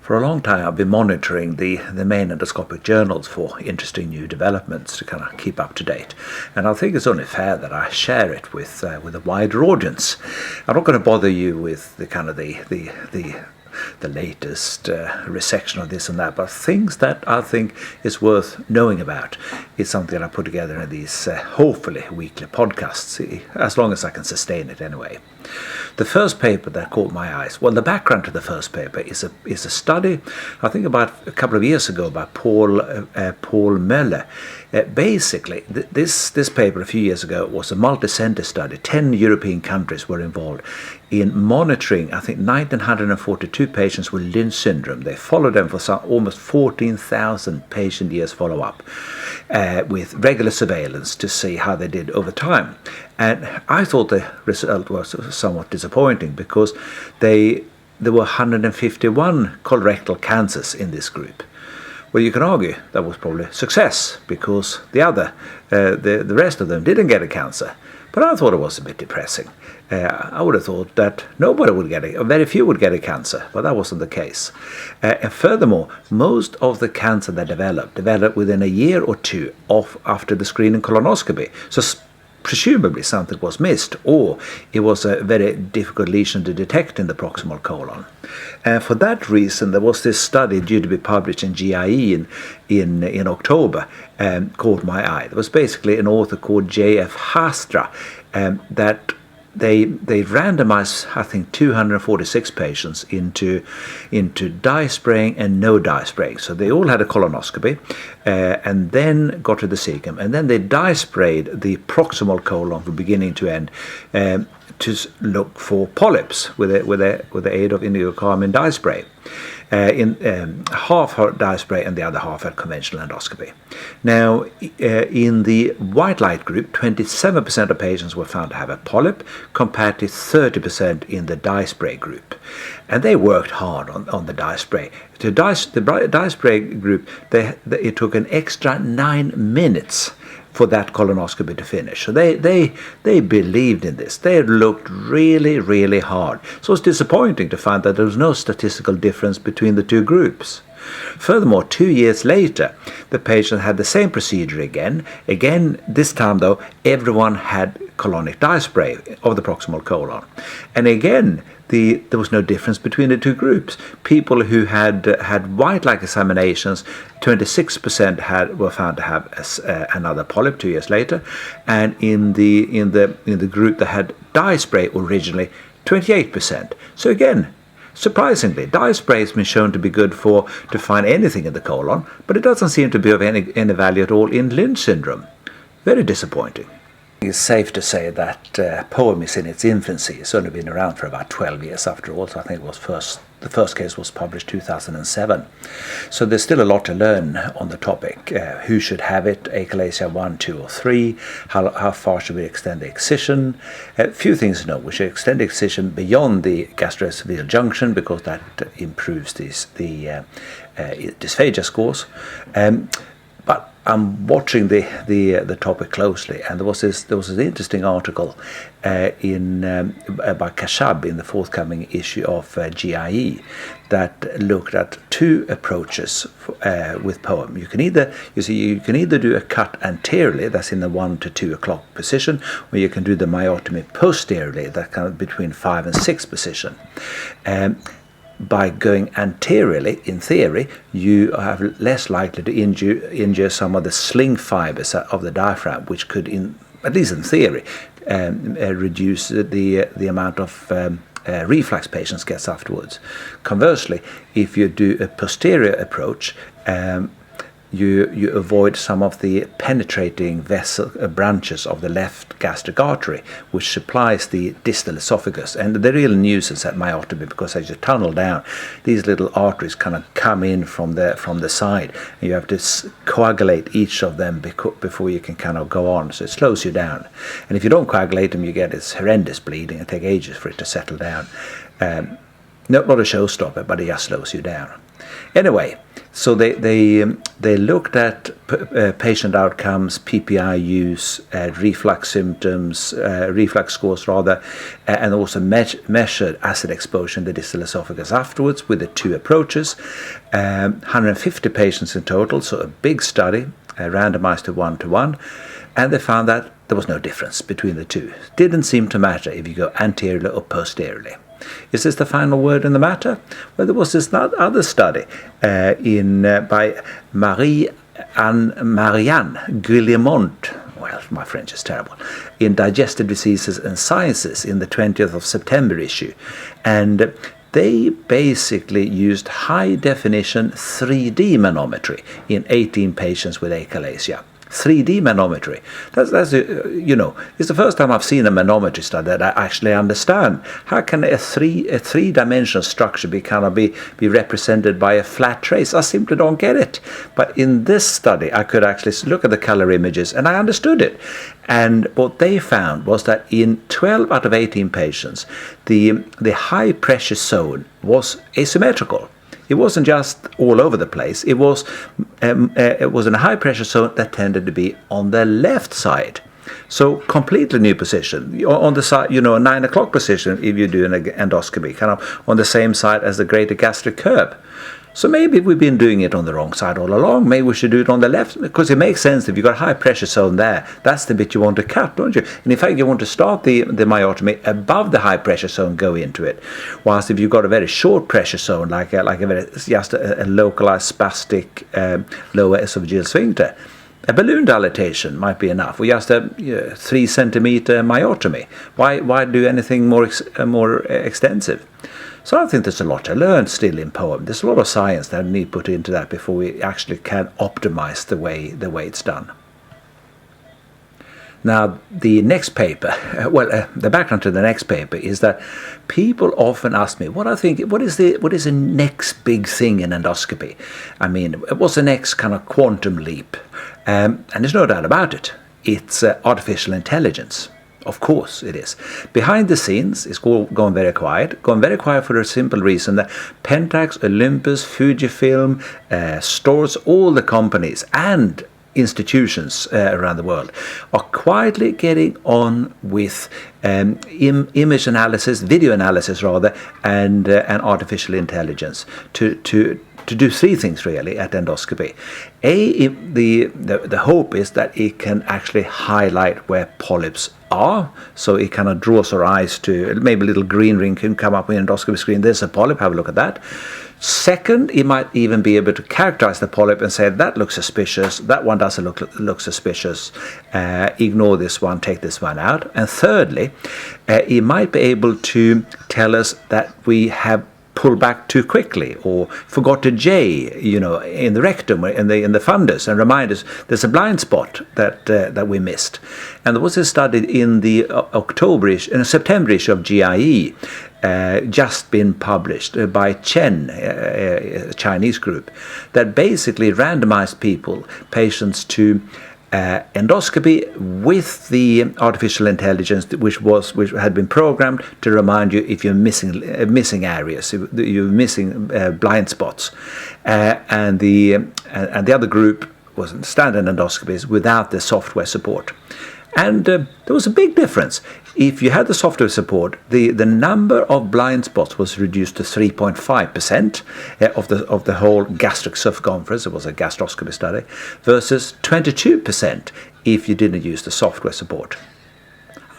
For a long time, I've been monitoring the main endoscopic journals for interesting new developments to kind of keep up to date. And I think it's only fair that I share it with a wider audience. I'm not going to bother you with the kind of the latest resection of this and that, but things that I think is worth knowing about is something that I put together in these hopefully weekly podcasts, as long as I can sustain it anyway. The first paper that caught my eyes, well, the background to the first paper is a study, I think about a couple of years ago, by Paul Möller. Basically, this paper a few years ago was a multi-center study. 10 European countries were involved in monitoring, I think, 1,942 patients with Lynch syndrome. They followed them for almost 14,000 patient years follow-up with regular surveillance to see how they did over time. And I thought the result was somewhat disappointing because there were 151 colorectal cancers in this group. Well, you can argue that was probably success because the rest of them didn't get a cancer. But I thought it was a bit depressing. I would have thought that nobody would get it, or very few would get a cancer, but that wasn't the case. And furthermore, most of the cancer that developed within a year or two after the screening colonoscopy. So presumably something was missed, or it was a very difficult lesion to detect in the proximal colon. And for that reason, there was this study due to be published in GIE in October, caught my eye. There was basically an author called J.F. Hastra that they randomized, I think, 246 patients into dye spraying and no dye spraying. So they all had a colonoscopy and then got to the cecum, and then they dye sprayed the proximal colon from beginning to end to look for polyps with the aid of indigo carmine dye spray. Half had dye spray and the other half had conventional endoscopy. Now, in the white light group, 27% of patients were found to have a polyp, compared to 30% in the dye spray group. And they worked hard on the dye spray. The dye spray group, it took an extra 9 minutes for that colonoscopy to finish. So they believed in this. They looked really, really hard. So it's disappointing to find that there was no statistical difference between the two groups. Furthermore, 2 years later, the patient had the same procedure again. Again, this time though, everyone had colonic dye spray of the proximal colon. And again, there was no difference between the two groups. People who had white light examinations, 26% were found to have another polyp 2 years later, and in the group that had dye spray originally, 28%. So again, surprisingly, dye spray has been shown to be good to find anything in the colon, but it doesn't seem to be of any value at all in Lynch syndrome. Very disappointing. It's safe to say that POEM is in its infancy. It's only been around for about 12 years after all. So I think the first case was published 2007. So there's still a lot to learn on the topic. Who should have it? Achalasia 1, 2, or 3? How far should we extend the excision? A few things to know. We should extend the excision beyond the gastroesophageal junction because that improves the dysphagia scores. But I'm watching the topic closely, and there was this interesting article by Kashab in the forthcoming issue of GIE that looked at two approaches with POEM. You can either do a cut anteriorly, that's in the 1 to 2 o'clock position, or you can do the myotomy posteriorly, that kind of between 5 and 6 position. By going anteriorly, in theory, you are less likely to injure some of the sling fibers of the diaphragm, which could, at least in theory, reduce the amount of reflux patients gets afterwards. Conversely, if you do a posterior approach, you avoid some of the penetrating branches of the left gastric artery, which supplies the distal esophagus. And the real nuisance at myotomy, because as you tunnel down, these little arteries kind of come in from the side, and you have to coagulate each of them before you can kind of go on. So it slows you down. And if you don't coagulate them, you get this horrendous bleeding. It takes ages for it to settle down. Not a showstopper, but it just slows you down. Anyway, So they looked at patient outcomes, PPI use, reflux symptoms, reflux scores rather, and also measured acid exposure in the distal esophagus afterwards with the two approaches. 150 patients in total, so a big study, randomized to 1:1, and they found that there was no difference between the two. Didn't seem to matter if you go anteriorly or posteriorly. Is this the final word in the matter? Well, there was this other study by Marianne Guillemont, well, my French is terrible, in Digestive Diseases and Sciences in the 20th of September issue. And they basically used high-definition 3D manometry in 18 patients with achalasia. 3D manometry. That's it's the first time I've seen a manometry study that I actually understand. How can a three-dimensional structure be represented by a flat trace? I simply don't get it. But in this study, I could actually look at the color images and I understood it. And what they found was that in 12 out of 18 patients, the high pressure zone was asymmetrical. It wasn't just all over the place. It was in a high pressure zone that tended to be on the left side. So completely new position. On the side, a 9 o'clock position if you do an endoscopy, kind of on the same side as the greater gastric curve. So maybe we've been doing it on the wrong side all along. Maybe we should do it on the left, because it makes sense. If you've got a high pressure zone there, that's the bit you want to cut, don't you? And in fact, you want to start the myotomy above the high pressure zone, go into it. Whilst if you've got a very short pressure zone, like just a localized spastic lower esophageal sphincter, a balloon dilatation might be enough, or just a 3 centimeter myotomy. Why do anything more extensive? So I think there's a lot to learn still in POEM. There's a lot of science that need put into that before we actually can optimize the way it's done. Now, the next paper, the background to the next paper is that people often ask me, what is the next big thing in endoscopy? I mean, what's the next kind of quantum leap? And there's no doubt about it. It's artificial intelligence. Of course it is. Behind the scenes, it's going very quiet. Going very quiet for a simple reason that Pentax, Olympus, Fujifilm, stores, all the companies and institutions around the world are quietly getting on with image analysis, video analysis rather, and artificial intelligence to do three things really at endoscopy. The hope is that it can actually highlight where polyps are, so it kind of draws our eyes to maybe a little green ring can come up on the endoscopy screen. There's a polyp, have a look at that. Second, it might even be able to characterize the polyp and say that looks suspicious, that one doesn't look suspicious, ignore this one, take this one out. And thirdly, it might be able to tell us that we have pulled back too quickly or forgot a J, in the rectum, in the fundus, and remind us there's a blind spot that we missed. And there was a study in the September issue of GIE, just been published by Chen, a Chinese group, that basically randomized patients to endoscopy with the artificial intelligence, which had been programmed to remind you if you're missing areas, you're missing blind spots, and the other group was standard endoscopies without the software support. And there was a big difference. If you had the software support, the number of blind spots was reduced to 3.5% of the whole gastric circumference. It was a gastroscopy study, versus 22% if you didn't use the software support.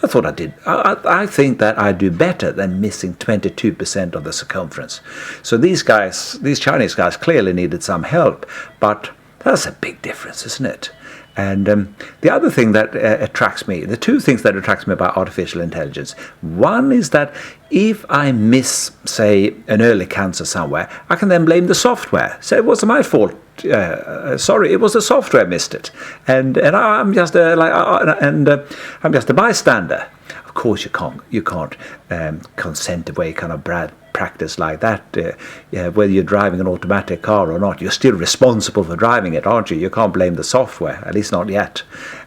I thought I did. I think that I do better than missing 22% of the circumference. So these Chinese guys clearly needed some help, but that's a big difference, isn't it? And the other thing that attracts me, the two things that attracts me about artificial intelligence, one is that if I miss, say, an early cancer somewhere, I can then blame the software. Say it wasn't my fault. Sorry, it was the software missed it, and I'm just I'm just a bystander. Of course, you can't consent away kind of bad practice like that. Whether you're driving an automatic car or not, you're still responsible for driving it, aren't you? You can't blame the software, at least not yet.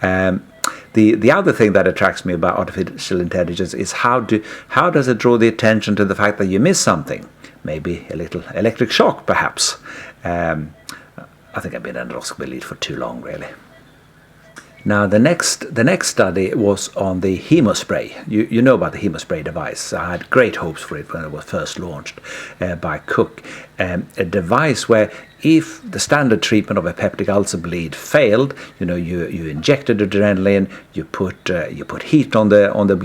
The other thing that attracts me about artificial intelligence is how does it draw the attention to the fact that you miss something? maybe a little electric shock perhaps. I think I've been an endoscopy lead for too long, really. Now the next study was on the Hemospray. You know about the Hemospray device. I had great hopes for it when it was first launched by Cook. A device where if the standard treatment of a peptic ulcer bleed failed, you injected adrenaline, you put heat on the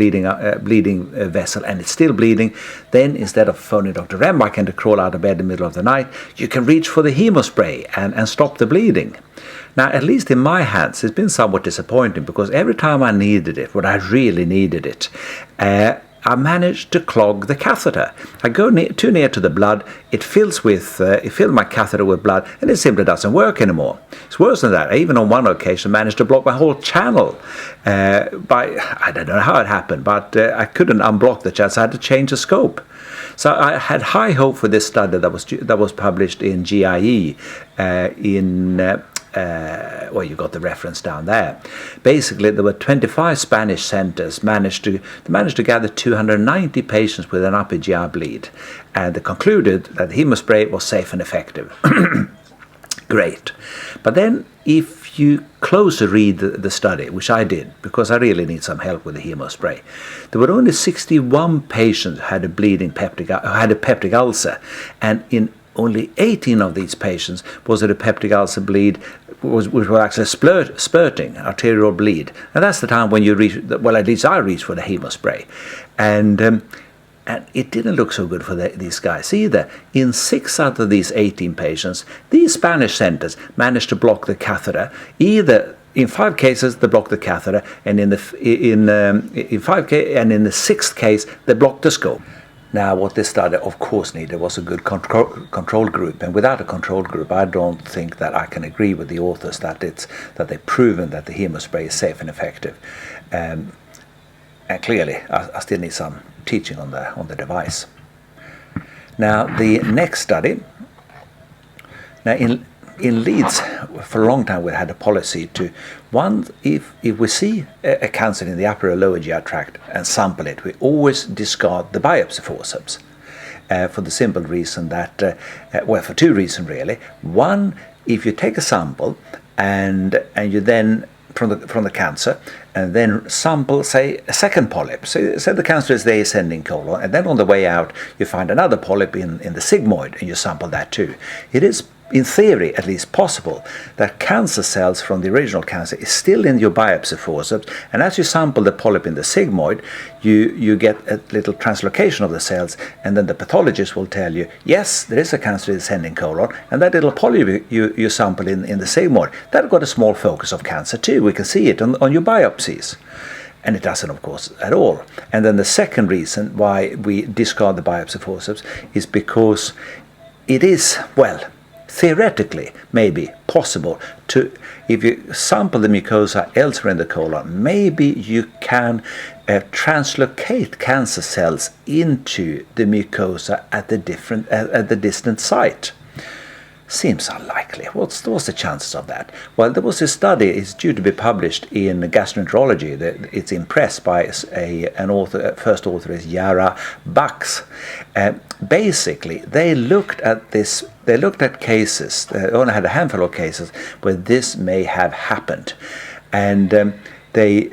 bleeding vessel, and it's still bleeding. Then instead of phoning Dr. Rembacken to crawl out of bed in the middle of the night, you can reach for the Hemospray and stop the bleeding. Now, at least in my hands, it's been somewhat disappointing because every time I needed it, when I really needed it, I managed to clog the catheter. I go too near to the blood, it fills my catheter with blood, and it simply doesn't work anymore. It's worse than that. I even on one occasion managed to block my whole channel. I don't know how it happened, but I couldn't unblock the channel, so I had to change the scope. So I had high hope for this study that was published in GIE you got the reference down there. Basically, there were 25 Spanish centers managed to gather 290 patients with an upper GI bleed, and they concluded that the Hemospray was safe and effective. Great. But then, if you closer read the study, which I did because I really need some help with the Hemospray, there were only 61 patients who had a peptic ulcer, and in only 18 of these patients was it a peptic ulcer bleed, which was actually spurting arterial bleed. And that's the time when you reach, well, at least I reached for the Hemospray. And it didn't look so good for these guys either. In 6 out of these 18 patients, these Spanish centers managed to block the catheter. Either in 5 cases they blocked the catheter, and in the 6th case they blocked the scope. Now, what this study, of course, needed was a good control group, and without a control group, I don't think that I can agree with the authors that they've proven that the Hemospray is safe and effective. And clearly, I still need some teaching on the device. Now, the next study. Now, in Leeds, for a long time, we had a policy to, if we see a cancer in the upper or lower GI tract and sample it, we always discard the biopsy forceps for the simple reason that, for 2 reasons really. One, if you take a sample and you then from the cancer and then sample, say, a second polyp. So say the cancer is the ascending colon, and then on the way out you find another polyp in the sigmoid, and you sample that too. It is, in theory, at least possible that cancer cells from the original cancer is still in your biopsy forceps, and as you sample the polyp in the sigmoid, you get a little translocation of the cells, and then the pathologist will tell you, yes, there is a cancer in the ascending colon, and that little polyp you sample in the sigmoid, that got a small focus of cancer too. We can see it on your biopsies. And it doesn't, of course, at all. And then the second reason why we discard the biopsy forceps is because it is, well, theoretically, maybe possible to, if you sample the mucosa elsewhere in the colon, maybe you can translocate cancer cells into the mucosa at the distant site. Seems unlikely. What's the chances of that? Well, there was a study. It's due to be published in Gastroenterology. It's in press by an author. First author is Yara Bucks. Basically, they looked at this. They looked at cases. They only had a handful of cases where this may have happened, and they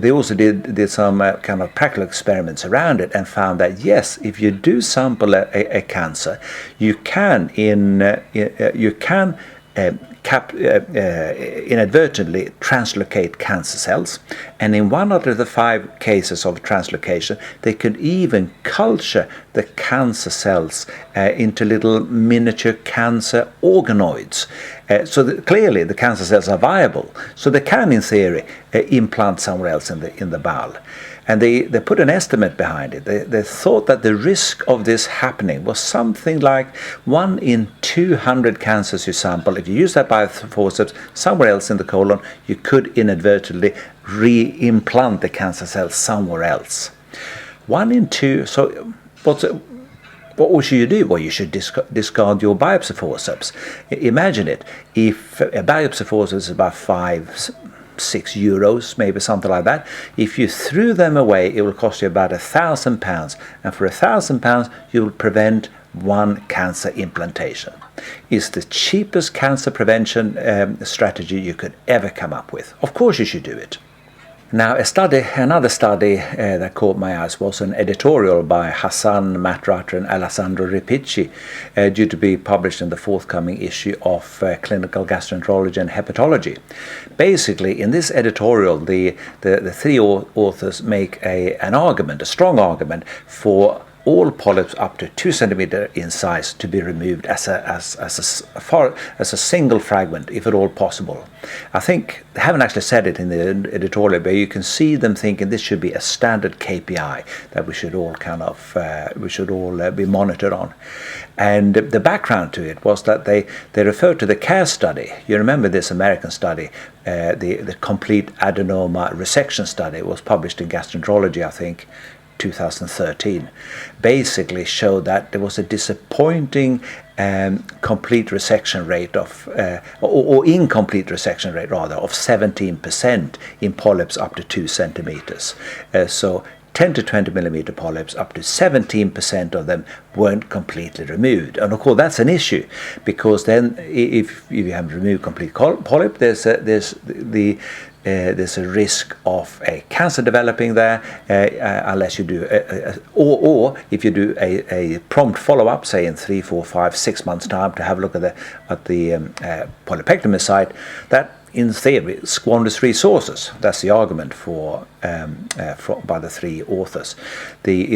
also did some kind of practical experiments around it and found that yes, if you do sample a cancer, you can inadvertently translocate cancer cells, and in 1 out of the 5 cases of translocation, they could even culture the cancer cells into little miniature cancer organoids. So clearly the cancer cells are viable, so they can, in theory, implant somewhere else in the bowel. And they put an estimate behind it. They thought that the risk of this happening was something like 1 in 200 cancers you sample. If you use that bioforceps somewhere else in the colon, you could inadvertently re-implant the cancer cells somewhere else. 1 in 2. So what should you do? Well, you should discard your biopsy forceps. Imagine it. If a biopsy forceps is about 5-6 euros, maybe something like that. If you threw them away, it will cost you about £1,000, and for £1,000 you will prevent one cancer implantation. It's the cheapest cancer prevention strategy you could ever come up with. Of course you should do it. Now, another study that caught my eyes was an editorial by Hassan Matrat and Alessandro Ripicci, due to be published in the forthcoming issue of Clinical Gastroenterology and Hepatology. Basically, in this editorial, the three authors make an argument, a strong argument, for all polyps up to 2 centimeters in size to be removed as a single fragment, if at all possible. I think they haven't actually said it in the editorial, but you can see them thinking this should be a standard KPI that we should all be monitored on. And the background to it was that they referred to the CARE study. You remember this American study, the complete adenoma resection study. It was published in Gastroenterology, I think, 2013, basically showed that there was a disappointing complete resection rate of, or incomplete resection rate rather, of 17% in polyps up to 2 centimeters. So 10 to 20 millimeter polyps, up to 17% of them weren't completely removed. And of course that's an issue, because then if you have removed complete polyp, there's a risk of a cancer developing there, unless you do, or if you do a prompt follow-up, say in 3, 4, 5, 6 months' time, to have a look at the polypectomy site, that in theory squanders resources. That's the argument by the three authors. The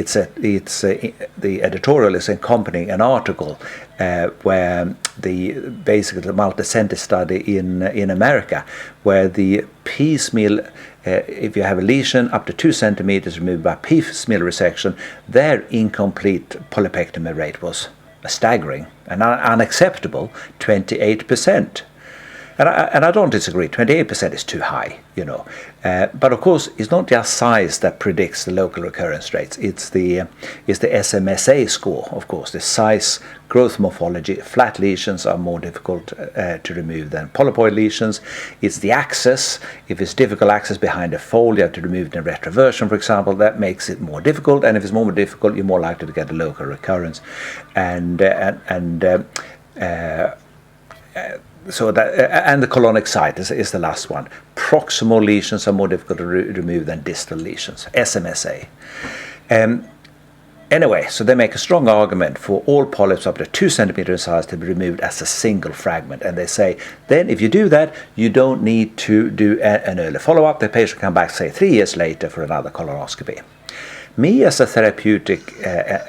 editorial is accompanying an article where basically the multi-center study in America, where the piecemeal, if you have a lesion up to 2 centimeters removed by piecemeal resection, their incomplete polypectomy rate was a staggering and unacceptable 28%. And I don't disagree. 28% is too high, you know. But of course, it's not just size that predicts the local recurrence rates. It's the SMSA score, of course. The size, growth morphology. Flat lesions are more difficult to remove than polypoid lesions. It's the access. If it's difficult access behind a fold, you have to remove it in retroversion, for example. That makes it more difficult. And if it's more difficult, you're more likely to get a local recurrence. So that, and the colonic site is the last one. Proximal lesions are more difficult to remove than distal lesions, SMSA. Anyway, so they make a strong argument for all polyps up to 2 centimeters in size to be removed as a single fragment. And they say, then if you do that, you don't need to do an early follow-up. The patient come back, say, 3 years later for another colonoscopy. Me, as a therapeutic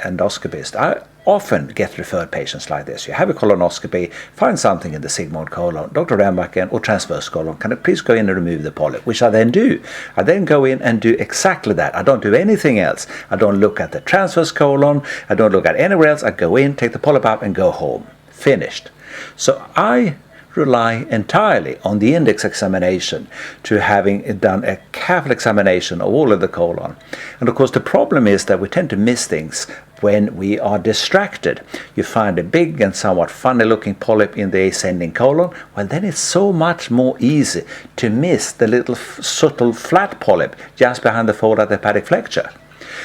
endoscopist, I often get referred patients like this. You have a colonoscopy, find something in the sigmoid colon, Dr. Rembacken or transverse colon, can I please go in and remove the polyp? Which I then do. I then go in and do exactly that. I don't do anything else. I don't look at the transverse colon. I don't look at anywhere else. I go in, take the polyp out and go home. Finished. So I rely entirely on the index examination to having done a careful examination of all of the colon. And of course the problem is that we tend to miss things when we are distracted. You find a big and somewhat funny looking polyp in the ascending colon, well then it's so much more easy to miss the little subtle flat polyp just behind the fold at the hepatic flexure.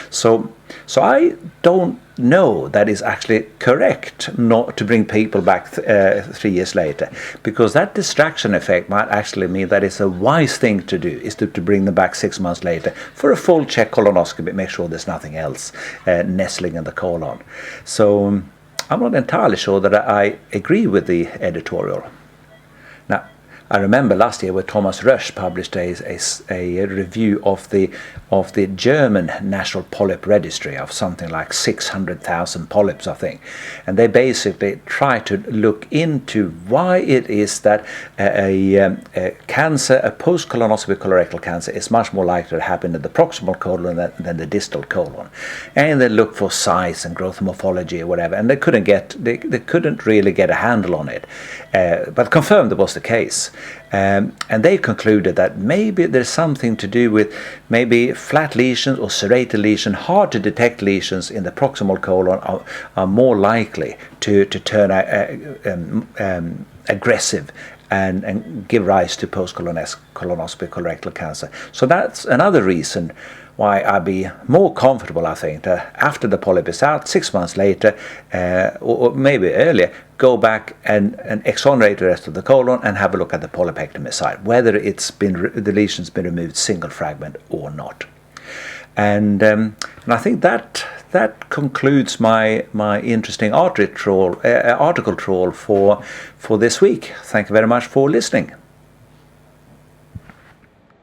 So I don't know that is actually correct not to bring people back 3 years later, because that distraction effect might actually mean that it's a wise thing to do, is to bring them back 6 months later for a full check colonoscopy, make sure there's nothing else nestling in the colon. So I'm not entirely sure that I agree with the editorial. Now, I remember last year where Thomas Rösch published a review of the German National Polyp Registry of something like 600,000 polyps, I think. And they basically try to look into why it is that a cancer, a post-colonoscopy colorectal cancer, is much more likely to happen in the proximal colon than the distal colon. And they look for size and growth morphology or whatever, and they couldn't really get a handle on it. But confirmed it was the case. And they concluded that maybe there's something to do with maybe flat lesions or serrated lesions, hard to detect lesions in the proximal colon are more likely to turn aggressive and give rise to post-colonoscopy colorectal cancer. So that's another reason why I'd be more comfortable, I think, to, after the polyp is out, 6 months later, or maybe earlier, go back and exonerate the rest of the colon and have a look at the polypectomy side, whether the lesion's been removed single fragment or not. And I think that concludes my interesting article trawl for this week. Thank you very much for listening.